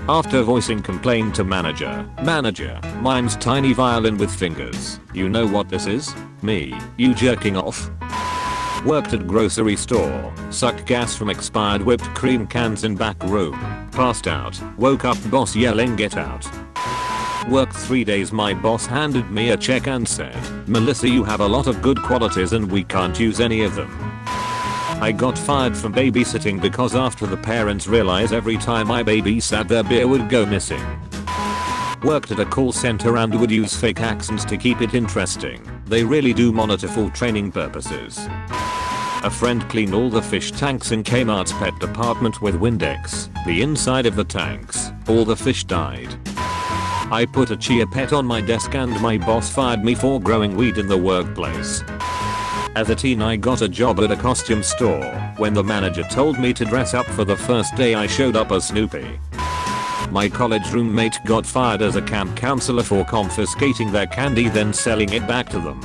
After voicing complaint to manager, mine's tiny violin with fingers. You know what this is? Me, you jerking off? Worked at grocery store, sucked gas from expired whipped cream cans in back room. Passed out, woke up boss yelling get out. Worked 3 days, my boss handed me a check and said, Melissa, you have a lot of good qualities and we can't use any of them. I got fired from babysitting because after the parents realized every time I babysat their beer would go missing. Worked at a call center and would use fake accents to keep it interesting. They really do monitor for training purposes. A friend cleaned all the fish tanks in Kmart's pet department with Windex. The inside of the tanks, all the fish died. I put a chia pet on my desk and my boss fired me for growing weed in the workplace. As a teen, I got a job at a costume store. When the manager told me to dress up for the first day, I showed up as Snoopy. My college roommate got fired as a camp counselor for confiscating their candy then selling it back to them.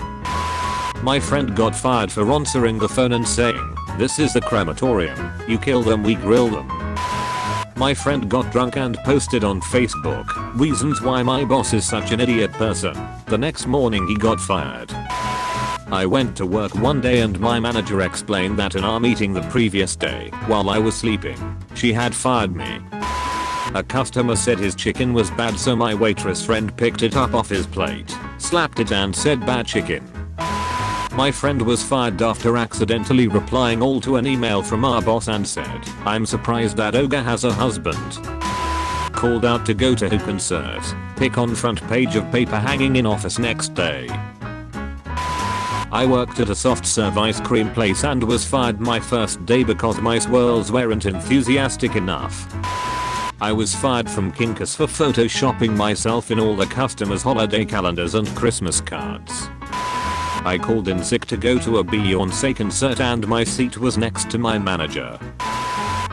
My friend got fired for answering the phone and saying, "This is the crematorium. You kill them, we grill them." My friend got drunk and posted on Facebook, "Reasons why my boss is such an idiot person." The next morning he got fired. I went to work one day and my manager explained that in our meeting the previous day, while I was sleeping, she had fired me. A customer said his chicken was bad, so my waitress friend picked it up off his plate, slapped it and said, "Bad chicken." My friend was fired after accidentally replying all to an email from our boss and said, "I'm surprised that Ogre has a husband." Called out to go to a concert, pick on front page of paper hanging in office next day. I worked at a soft serve ice cream place and was fired my first day because my swirls weren't enthusiastic enough. I was fired from Kinkus for photoshopping myself in all the customers' holiday calendars and Christmas cards. I called in sick to go to a Beyonce concert and my seat was next to my manager.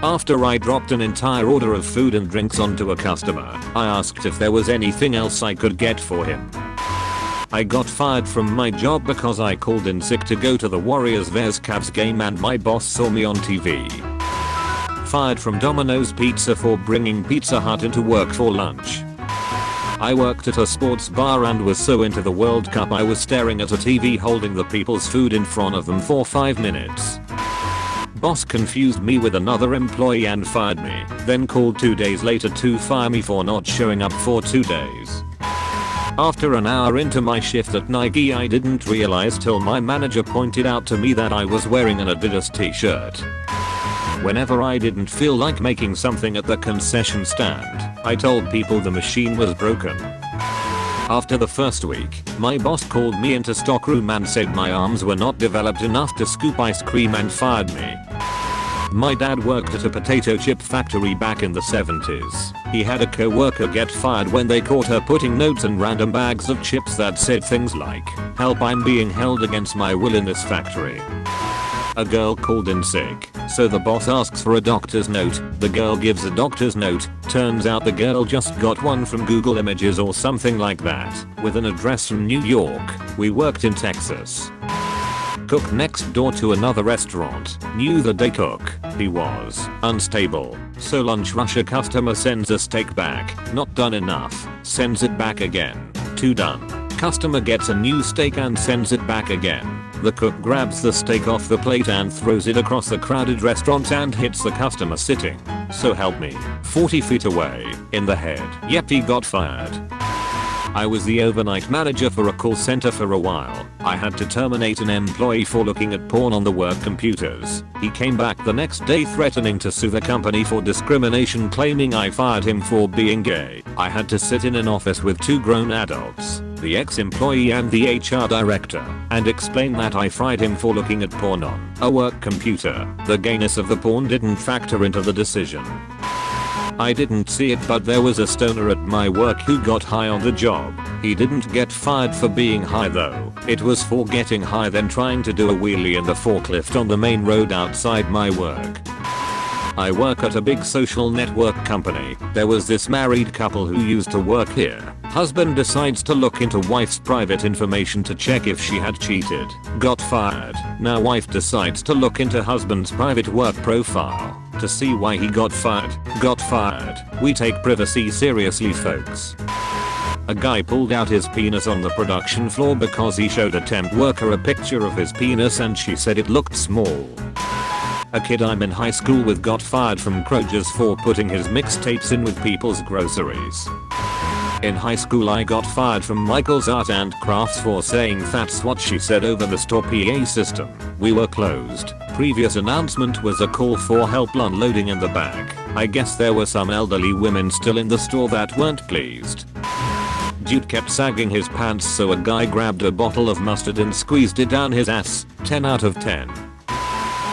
After I dropped an entire order of food and drinks onto a customer, I asked if there was anything else I could get for him. I got fired from my job because I called in sick to go to the Warriors vs Cavs game and my boss saw me on TV. Fired from Domino's Pizza for bringing Pizza Hut into work for lunch. I worked at a sports bar and was so into the World Cup I was staring at a TV holding the people's food in front of them for 5 minutes. Boss confused me with another employee and fired me, then called 2 days later to fire me for not showing up for 2 days. After an hour into my shift at Nike, I didn't realize till my manager pointed out to me that I was wearing an Adidas t-shirt. Whenever I didn't feel like making something at the concession stand, I told people the machine was broken. After the first week, my boss called me into stockroom and said my arms were not developed enough to scoop ice cream and fired me. My dad worked at a potato chip factory back in the 70s. He had a co-worker get fired when they caught her putting notes in random bags of chips that said things like, "Help, I'm being held against my will in this factory." A girl called in sick, so the boss asks for a doctor's note. The girl gives a doctor's note. Turns out the girl just got one from Google Images or something like that, with an address from New York. We worked in Texas. Cook next door to another restaurant knew the day cook. He was unstable, so lunch rush, a customer sends a steak back, not done enough, sends it back again, too done. Customer gets a new steak and sends it back again. The cook grabs the steak off the plate and throws it across the crowded restaurant and hits the customer sitting, so help me, 40 feet away, in the head. Yep, he got fired. I was the overnight manager for a call center for a while. I had to terminate an employee for looking at porn on the work computers. He came back the next day threatening to sue the company for discrimination, claiming I fired him for being gay. I had to sit in an office with 2 grown adults, the ex-employee and the HR director, and explain that I fired him for looking at porn on a work computer. The gayness of the porn didn't factor into the decision. I didn't see it, but there was a stoner at my work who got high on the job. He didn't get fired for being high though. It was for getting high then trying to do a wheelie in the forklift on the main road outside my work. I work at a big social network company. There was this married couple who used to work here. Husband decides to look into wife's private information to check if she had cheated. Got fired. Now wife decides to look into husband's private work profile to see why he got fired. Got fired. We take privacy seriously, folks. A guy pulled out his penis on the production floor because he showed a temp worker a picture of his penis and she said it looked small. A kid I'm in high school with got fired from Kroger's for putting his mixtapes in with people's groceries. In high school I got fired from Michael's Art and Crafts for saying "that's what she said" over the store PA system. We were closed. Previous announcement was a call for help unloading in the back. I guess there were some elderly women still in the store that weren't pleased. Dude kept sagging his pants, so a guy grabbed a bottle of mustard and squeezed it down his ass. 10 out of 10.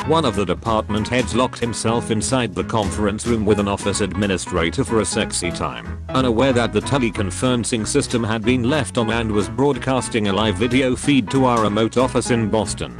One of the department heads locked himself inside the conference room with an office administrator for a sexy time, unaware that the teleconferencing system had been left on and was broadcasting a live video feed to our remote office in Boston.